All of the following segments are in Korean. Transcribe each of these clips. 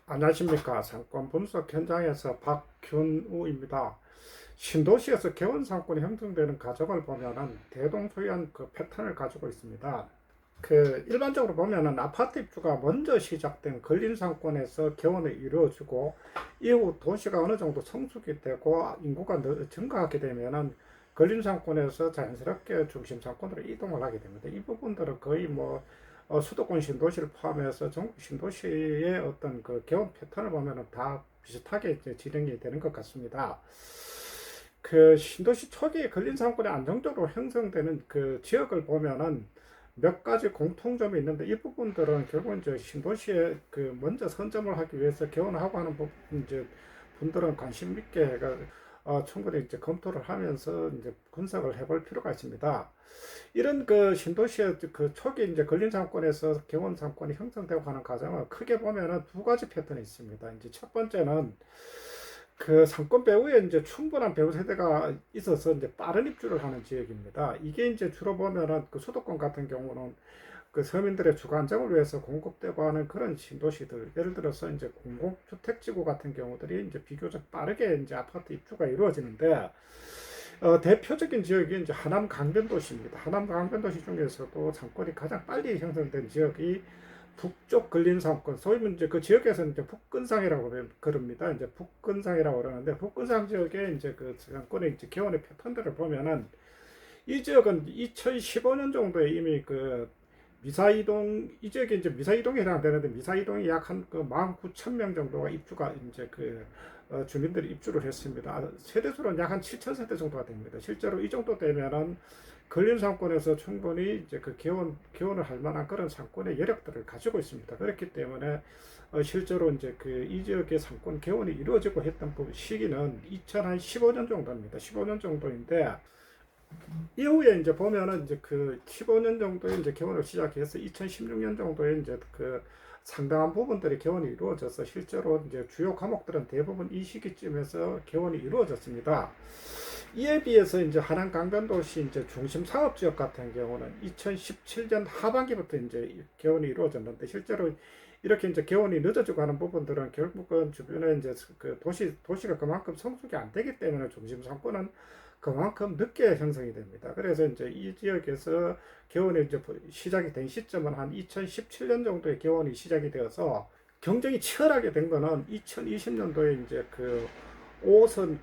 안녕하십니까. 상권 분석 현장에서 박균우입니다. 신도시에서 개원 상권이 형성되는 과정을 보면은 대동소이한 그 패턴을 가지고 있습니다. 일반적으로 보면은 아파트 입주가 먼저 시작된 근린 상권에서 개원이 이루어지고 이후 도시가 어느 정도 성숙이 되고 인구가 증가하게 되면은 근린 상권에서 자연스럽게 중심 상권으로 이동을 하게 됩니다. 이 부분들은 거의 수도권 신도시를 포함해서 전국 신도시의 어떤 그 개원 패턴을 보면은 다 비슷하게 이제 진행이 되는 것 같습니다. 신도시 초기에 근린 상권이 안정적으로 형성되는 그 지역을 보면은 몇 가지 공통점이 있는데 이 부분들은 결국 이제 신도시에 먼저 선점을 하기 위해서 개원하고 하는 부분 이제 분들은 관심 있게 충분히 이제 검토를 하면서 이제 분석을 해볼 필요가 있습니다. 이런 신도시의 초기 이제 근린 상권에서 개원 상권이 형성되고 하는 과정을 크게 보면은 두 가지 패턴이 있습니다. 이제 첫 번째는 상권 배후에 이제 충분한 배후 세대가 있어서 이제 빠른 입주를 하는 지역입니다. 이게 이제 주로 보면은 수도권 같은 경우는 서민들의 주거 안정을 위해서 공급되고 하는 그런 신도시들, 예를 들어서 이제 공공주택지구 같은 경우들이 이제 비교적 빠르게 이제 아파트 입주가 이루어지는데, 대표적인 지역이 이제 하남 강변도시입니다. 하남 강변도시 중에서도 상권이 가장 빨리 형성된 지역이 북쪽 근린상권, 소위 이제 그 지역에서는 이제 북근상이라고 그럽니다. 이제 북근상이라고 그러는데, 북근상 지역에 이제 상권의 이제 개원의 패턴들을 보면은 이 지역은 2015년 정도에 이미 미사이동, 이 지역이 이제 미사이동에 해당되는데, 미사이동이 약 한 19,000명 정도가 입주가 이제 주민들이 입주를 했습니다. 세대수는 약 한 7,000세대 정도가 됩니다. 실제로 이 정도 되면은 근린 상권에서 충분히 이제 개원을 할 만한 그런 상권의 여력들을 가지고 있습니다. 그렇기 때문에 실제로 이제 이 지역의 상권 개원이 이루어지고 했던 시기는 2015년 정도입니다. 15년 정도인데, 이후에 이제 보면은 이제 15년 정도에 이제 개원을 시작해서 2016년 정도에 이제 상당한 부분들이 개원이 이루어져서 실제로 이제 주요 과목들은 대부분 이 시기쯤에서 개원이 이루어졌습니다. 이에 비해서 이제 하남 강변도시 이제 중심 사업 지역 같은 경우는 2017년 하반기부터 이제 개원이 이루어졌는데, 실제로 이렇게 이제 개원이 늦어지고 하는 부분들은 결국은 주변에 이제 도시가 그만큼 성숙이 안 되기 때문에 중심 상권은 그만큼 늦게 형성이 됩니다. 그래서 이제 이 지역에서 개원이 이제 시작이 된 시점은 한 2017년 정도에 개원이 시작이 되어서 경쟁이 치열하게 된 거는 2020년도에 이제 5호선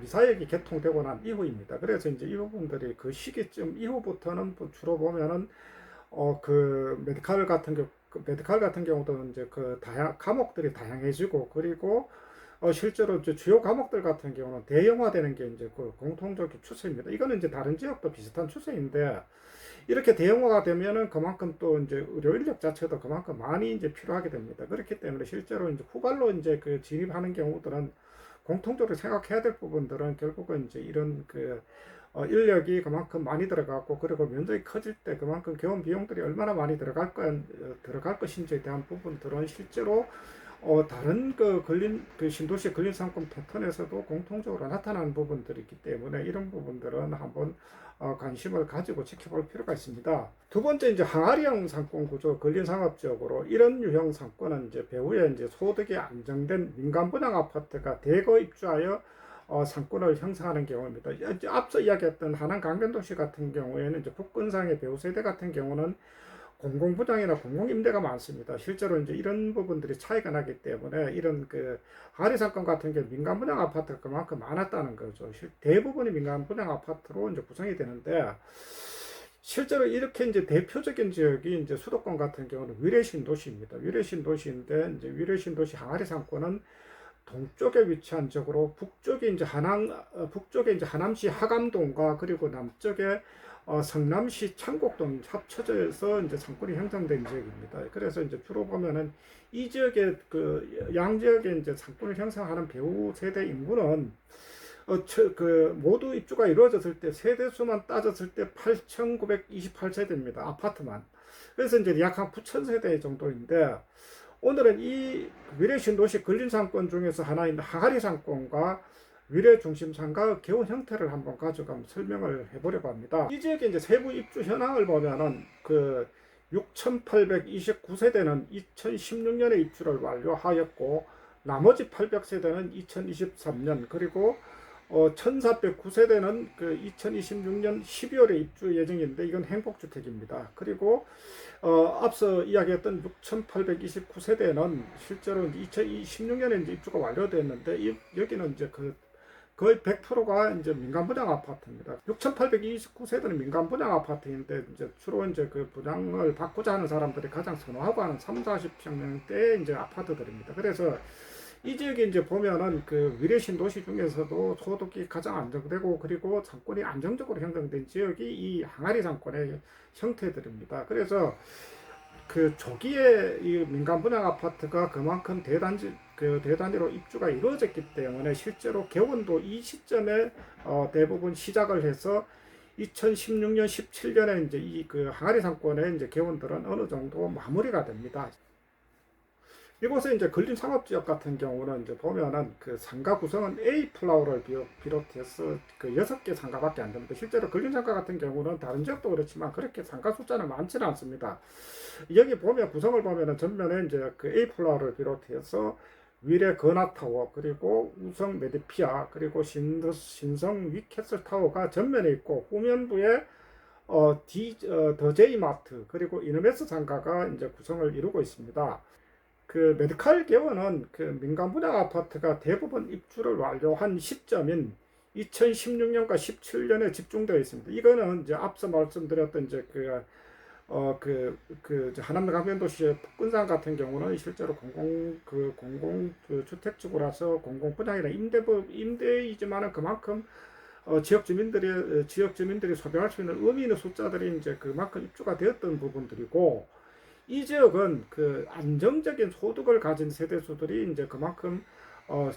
미사역이 개통되고 난 이후입니다. 그래서 이제 이 부분들이 그 시기쯤 이후부터는 주로 보면은 메디칼 같은 경우도 이제 과목들이 다양해지고, 그리고 실제로 이제 주요 과목들 같은 경우는 대형화되는 게 이제 공통적인 추세입니다. 이거는 이제 다른 지역도 비슷한 추세인데, 이렇게 대형화가 되면은 그만큼 또 이제 의료 인력 자체도 그만큼 많이 이제 필요하게 됩니다. 그렇기 때문에 실제로 이제 후발로 이제 진입하는 경우들은 공통적으로 생각해야 될 부분들은 결국은 이제 이런 인력이 그만큼 많이 들어가고, 그리고 면적이 커질 때 그만큼 개원 비용들이 얼마나 많이 들어갈 것인지에 대한 부분들은 실제로 다른 신도시 근린 상권 패턴에서도 공통적으로 나타나는 부분들이 있기 때문에 이런 부분들은 한번 관심을 가지고 지켜볼 필요가 있습니다. 두 번째, 이제 항아리형 상권 구조 근린 상업지역으로 이런 유형 상권은 이제 배후에 이제 소득이 안정된 민간 분양 아파트가 대거 입주하여 상권을 형성하는 경우입니다. 이제 앞서 이야기했던 하남 강변도시 같은 경우에는 이제 북근상의 배후 세대 같은 경우는 공공부장이나 공공임대가 많습니다. 실제로 이제 이런 부분들이 차이가 나기 때문에 이런 하리상권 같은 경우 민간 분양 아파트가 그만큼 많았다는 거죠. 대부분이 민간 분양 아파트로 이제 구성이 되는데, 실제로 이렇게 이제 대표적인 지역이 이제 수도권 같은 경우는 위례신도시입니다. 위례신도시인데, 이제 위례신도시 항아리 상권은 동쪽에 위치한 지역으로 북쪽에 이제 하남시 하감동과 그리고 남쪽에 성남시 창곡동 합쳐져서 이제 상권이 형성된 지역입니다. 그래서 이제 주로 보면은 이 지역의 양지역에 이제 상권을 형성하는 배후 세대 인구는 모두 입주가 이루어졌을 때 세대수만 따졌을 때 8,928세대입니다. 아파트만. 그래서 이제 약 한 9,000세대 정도인데, 오늘은 이 위례신도시 근린상권 중에서 하나인 항아리상권과 위례중심상가의 개원 형태를 한번 가져가 설명을 해보려고 합니다. 이 지역의 이제 세부 입주 현황을 보면은 6,829세대는 2016년에 입주를 완료하였고 나머지 800세대는 2023년 그리고 1,409세대는 그 2026년 12월에 입주 예정인데 이건 행복주택입니다. 그리고 앞서 이야기했던 6,829세대는 실제로 2016년에 이제 입주가 완료됐는데 여기는 이제 거의 100%가 이제 민간 분양 아파트입니다. 6,829세대는 민간 분양 아파트인데 이제 주로 이제 그 분양을 받고자 하는 사람들이 가장 선호하고 하는 3, 40평형대 이제 아파트들입니다. 그래서 이 지역에 이제 보면은 그 위례 신도시 중에서도 소득이 가장 안정되고 그리고 상권이 안정적으로 형성된 지역이 이 항아리 상권의 형태들입니다. 그래서 그 조기에 이 민간 분양 아파트가 그만큼 대단지로 입주가 이루어졌기 때문에 실제로 개원도 이 시점에 대부분 시작을 해서 2016년, 17년에 이제 이 그 항아리 상권의 이제 개원들은 어느 정도 마무리가 됩니다. 이곳에 이제 근린 상업지역 같은 경우는 이제 보면은 그 상가 구성은 A 플라워를 비롯해서 그 6개 상가밖에 안 됩니다. 실제로 근린 상가 같은 경우는 다른 지역도 그렇지만 그렇게 상가 숫자는 많지는 않습니다. 여기 보면 구성을 보면은 전면에 이제 그 A 플라워를 비롯해서 위례 건화타워 그리고 우성 메디피아 그리고 신성 위캐슬 타워가 전면에 있고 후면부에 더 제이마트 그리고 이너메스 상가가 이제 구성을 이루고 있습니다. 그 메디칼 개원은 그 민간 분양 아파트가 대부분 입주를 완료한 시점인 2016년과 17년에 집중되어 있습니다. 이거는 이제 앞서 말씀드렸던 이제 하남 강변도시의 북근산 같은 경우는 실제로 공공 주택지구라서 공공 분양이나 임대이지만은 그만큼 지역 주민들이 소비할 수 있는 의미 있는 숫자들이 이제 그만큼 입주가 되었던 부분들이고 이 지역은 그 안정적인 소득을 가진 세대수들이 이제 그만큼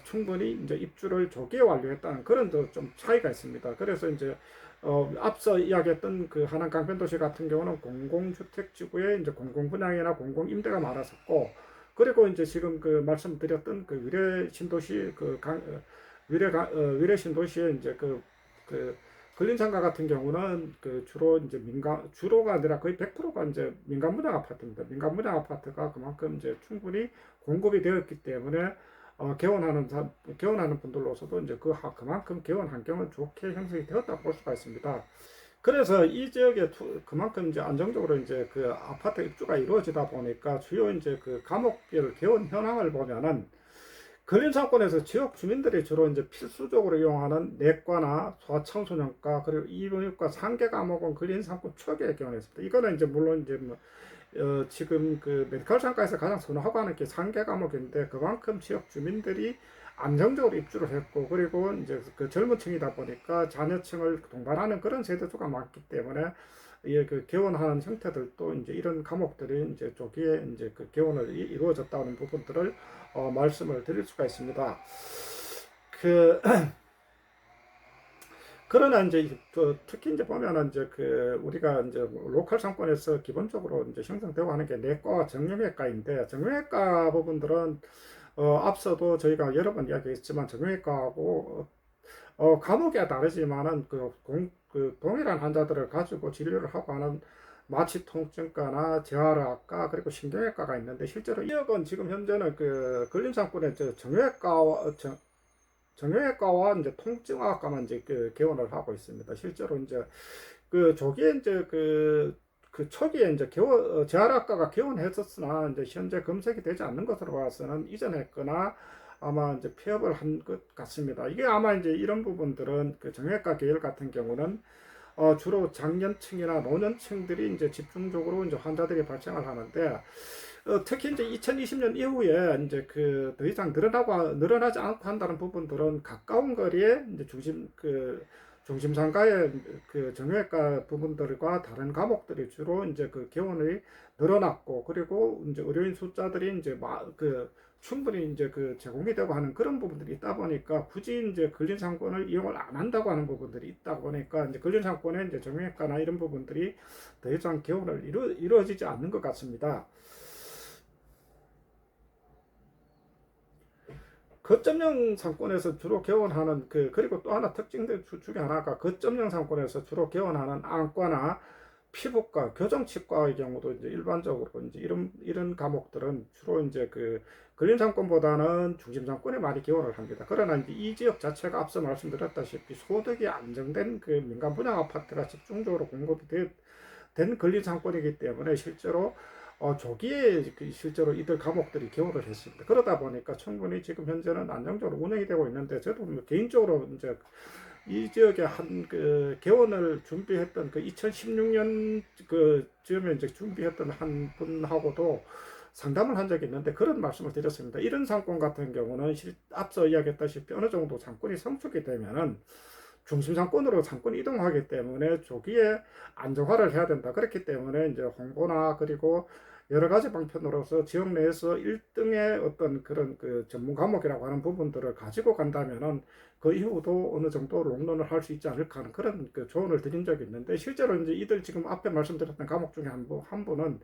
충분히 이제 입주를 조기에 완료했다는 그런 좀 차이가 있습니다. 그래서 이제 앞서 이야기했던 그 하남 강변도시 같은 경우는 공공주택지구에 이제 공공분양이나 공공임대가 많았었고 그리고 이제 지금 그 말씀드렸던 그 위례 신도시 위례 신도시에 이제 근린상가 같은 경우는 그 주로가 아니라 거의 100%가 이제 민간 분양 아파트입니다. 민간 분양 아파트가 그만큼 이제 충분히 공급이 되었기 때문에 개원하는 분들로서도 이제 그만큼 개원 환경은 좋게 형성이 되었다고 볼 수가 있습니다. 그래서 이 지역에 그만큼 이제 안정적으로 이제 그 아파트 입주가 이루어지다 보니까 주요 이제 그 과목별 개원 현황을 보면은 근린상권에서 지역 주민들이 주로 이제 필수적으로 이용하는 내과나 소아청소년과 그리고 이비인후과 상계 과목은 근린상권 초기에 개원했습니다. 이거는 이제 물론 이제 지금 그 메디컬 상가에서 가장 선호하고 하는 게 상계 과목인데 그만큼 지역 주민들이 안정적으로 입주를 했고 그리고 이제 그 젊은 층이다 보니까 자녀층을 동반하는 그런 세대수가 많기 때문에 그 개원하는 형태들도 이제 이런 과목들이 이제 조기에 이제 그 개원을 이루어졌다는 부분들을 말씀을 드릴 수가 있습니다. 그러나 이제 특히 이제 보면은 이제 우리가 이제 로컬 상권에서 기본적으로 이제 형성되고 하는 게 내과와 정형외과인데 정형외과 부분들은 앞서도 저희가 여러 번 이야기했지만 정형외과하고 과목이 다르지만은 동일한 환자들을 가지고 진료를 하고 하는 마취통증과나 재활학과 그리고 신경외과가 있는데 실제로 이 지역은 지금 현재는 그 근린상권에 정형외과와 이제 통증학과만 이제 개원을 하고 있습니다. 실제로 이제 조기에 이제 초기에 이제 재활학과가 개원했었으나 이제 현재 검색이 되지 않는 것으로 봐서는 이전했거나 아마 이제 폐업을 한 것 같습니다. 이게 아마 이제 이런 부분들은 그 정형외과 계열 같은 경우는 주로 장년층이나 노년층들이 이제 집중적으로 이제 환자들이 발생을 하는데 특히 이제 2020년 이후에 이제 더 이상 늘어나지 않고 한다는 부분들은 가까운 거리에 이제 중심상가의 정형외과 부분들과 다른 과목들이 주로 이제 개원이 늘어났고 그리고 이제 의료인 숫자들이 이제 충분히 이제 제공이 되고 하는 그런 부분들이 있다 보니까 굳이 이제 근린상권을 이용을 안 한다고 하는 부분들이 있다 보니까 이제 근린상권의 이제 정형외과나 이런 부분들이 더 이상 개원을 이루어지지 않는 것 같습니다. 거점형 상권에서 주로 개원하는 그리고 또 하나 특징들 중에 하나가 거점형 상권에서 주로 개원하는 안과나 피부과, 교정치과의 경우도 이제 일반적으로 이제 이런 과목들은 주로 이제 그 근린상권보다는 중심상권에 많이 기원을 합니다. 그러나 이제 이 지역 자체가 앞서 말씀드렸다시피 소득이 안정된 그 민간 분양 아파트가 집중적으로 공급이 된 근린상권이기 때문에 실제로 조기에 실제로 이들 과목들이 개원을 했습니다. 그러다 보니까 충분히 지금 현재는 안정적으로 운영이 되고 있는데 저도 뭐 개인적으로 이제 이 지역에 한 그 개원을 준비했던 그 2016년 그 즈음에 이제 준비했던 한 분하고도 상담을 한 적이 있는데 그런 말씀을 드렸습니다. 이런 상권 같은 경우는 앞서 이야기했다시피 어느 정도 상권이 성숙이 되면은 중심 상권으로 상권 이동하기 때문에 조기에 안정화를 해야 된다. 그렇기 때문에 이제 홍보나 그리고 여러 가지 방편으로서 지역 내에서 1등의 어떤 그런 그 전문 과목이라고 하는 부분들을 가지고 간다면은 그 이후도 어느 정도 롱런을 할 수 있지 않을까 하는 그런 그 조언을 드린 적이 있는데 실제로 이제 이들 지금 앞에 말씀드렸던 과목 중에 한 분은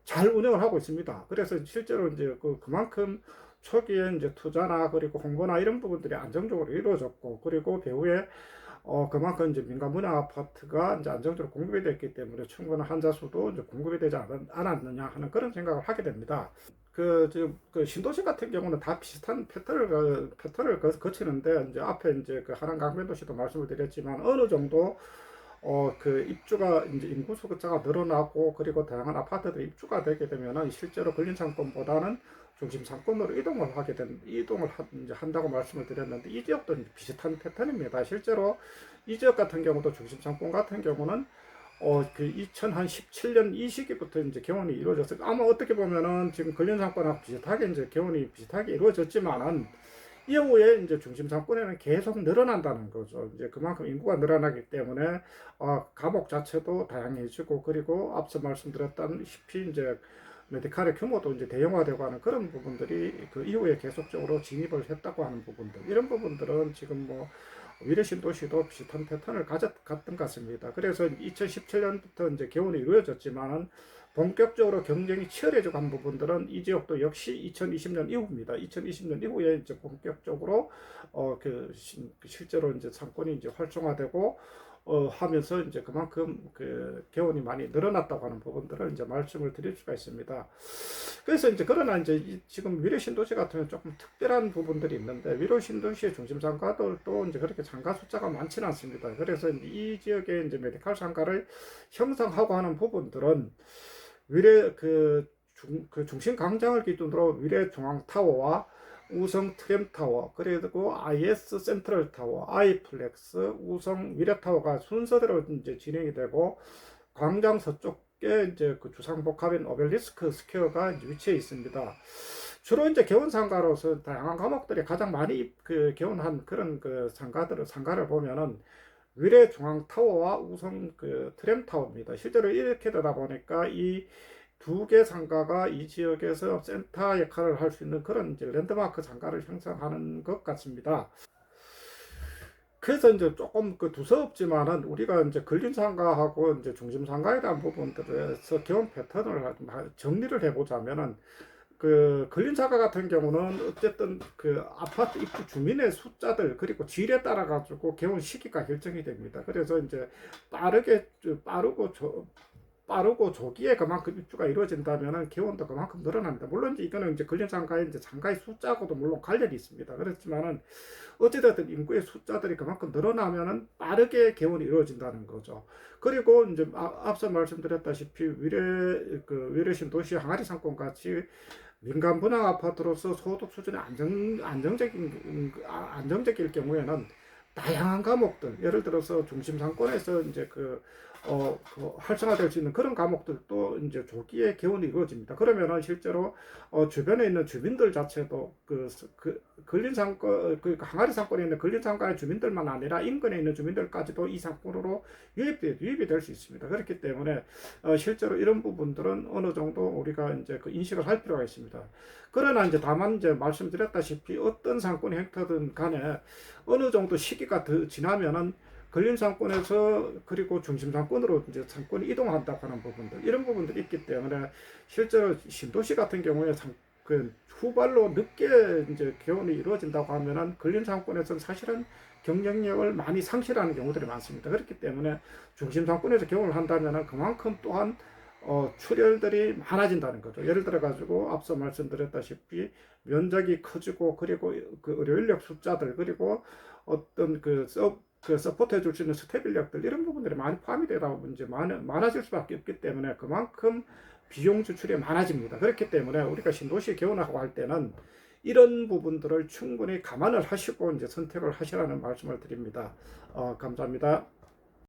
잘 운영을 하고 있습니다. 그래서 실제로 이제 그만큼 초기에 이제 투자나 그리고 홍보나 이런 부분들이 안정적으로 이루어졌고 그리고 배후에 그만큼 이제 민간 분양 아파트가 이제 안정적으로 공급이 됐기 때문에 충분한 환자 수도 이제 공급이 되지 않았느냐 하는 그런 생각을 하게 됩니다. 지금 신도시 같은 경우는 다 비슷한 패턴을 거치는데 이제 앞에 이제 그 하남 강변도시도 말씀을 드렸지만 어느 정도 입주가 이제 인구 수가 늘어나고 그리고 다양한 아파트들이 입주가 되게 되면은 실제로 근린 상권보다는 중심 상권으로 이동을 이제 한다고 말씀을 드렸는데 이 지역도 비슷한 패턴입니다. 실제로 이 지역 같은 경우도 중심 상권 같은 경우는 2017년 이 시기부터 이제 개원이 이루어졌어요. 아마 어떻게 보면은 지금 근린 상권하고 비슷하게 이제 개원이 비슷하게 이루어졌지만은 이후에 이제 중심 상권에는 계속 늘어난다는 거죠. 이제 그만큼 인구가 늘어나기 때문에 과목 자체도 다양해지고 그리고 앞서 말씀드렸다시피 이제 메디칼의 규모도 이제 대형화되고 하는 그런 부분들이 그 이후에 계속적으로 진입을 했다고 하는 부분들 이런 부분들은 지금 뭐 위례신도시도 비슷한 패턴을 갔던 것 같습니다. 그래서 2017년부터 이제 개원이 이루어졌지만은 본격적으로 경쟁이 치열해지고 한 부분들은 이 지역도 역시 2020년 이후입니다. 2020년 이후에 이제 본격적으로 실제로 이제 상권이 이제 활성화되고 하면서 이제 그만큼 그 개원이 많이 늘어났다고 하는 부분들을 이제 말씀을 드릴 수가 있습니다. 그래서 이제 그러나 이제 지금 위례 신도시 같은 경우는 조금 특별한 부분들이 있는데 위례 신도시의 중심 상가들도 이제 그렇게 상가 숫자가 많지는 않습니다. 그래서 이 지역에 이제 메디칼 상가를 형성하고 하는 부분들은 위례 중심 광장을 기준으로 위례 중앙 타워와 우성 트램 타워, 그리고 IS 센트럴 타워, 아이플렉스, 우성 위례 타워가 순서대로 이제 진행이 되고 광장 서쪽에 이제 그 주상복합인 오벨리스크 스퀘어가 이제 위치해 있습니다. 주로 이제 개원 상가로서 다양한 과목들이 가장 많이 개원한 그런 상가를 보면은 위례 중앙 타워와 우성 트램 타워입니다. 실제로 이렇게 되다 보니까 이 두 개 상가가 이 지역에서 센터 역할을 할 수 있는 그런 이제 랜드마크 상가를 형성하는 것 같습니다. 그래서 이제 조금 두서없지만은 우리가 이제 근린 상가하고 이제 중심 상가에 대한 부분들에서 개원 패턴을 정리를 해보자면은 근린 상가 같은 경우는 어쨌든 아파트 입주 주민의 숫자들 그리고 질에 따라 가지고 개원 시기가 결정이 됩니다. 그래서 이제 빠르고 조기에 그만큼 입주가 이루어진다면은 개원도 그만큼 늘어납니다. 물론 이거는 이제 근린 상가의 이제 상가의 숫자하고도 물론 관련이 있습니다. 그렇지만은 어찌됐든 인구의 숫자들이 그만큼 늘어나면은 빠르게 개원이 이루어진다는 거죠. 그리고 이제 앞서 말씀드렸다시피 위례신 도시 항아리 상권 같이 민간 분양 아파트로서 소득 수준이 안정적일 경우에는 다양한 과목들, 예를 들어서 중심 상권에서 이제 활성화될 수 있는 그런 과목들도 이제 조기에 개원이 이루어집니다. 그러면은 실제로 주변에 있는 주민들 자체도 근린 상권, 항아리 상권에 있는 근린 상권의 주민들만 아니라 인근에 있는 주민들까지도 이 상권으로 유입이 될 수 있습니다. 그렇기 때문에 실제로 이런 부분들은 어느 정도 우리가 이제 인식을 할 필요가 있습니다. 그러나 이제 다만 이제 말씀드렸다시피 어떤 상권의 행태든 간에 어느 정도 시기가 더 지나면은 근린 상권에서 그리고 중심 상권으로 이제 상권이 이동한다고 하는 부분들 이런 부분들이 있기 때문에 실제로 신도시 같은 경우에 그 후발로 늦게 이제 개원이 이루어진다고 하면은 근린 상권에서는 사실은 경쟁력을 많이 상실하는 경우들이 많습니다. 그렇기 때문에 중심 상권에서 개원을 한다면은 그만큼 또한 출혈들이 많아진다는 거죠. 예를 들어 가지고 앞서 말씀드렸다시피 면적이 커지고 그리고 그 의료 인력 숫자들 그리고 어떤 그 서포트 해줄 수 있는 스텝 인력들 이런 부분들이 많이 포함이 되다 보면 이제 많아질 수밖에 없기 때문에 그만큼 비용 지출이 많아집니다. 그렇기 때문에 우리가 신도시 개원하고 할 때는 이런 부분들을 충분히 감안을 하시고 이제 선택을 하시라는 말씀을 드립니다. 감사합니다.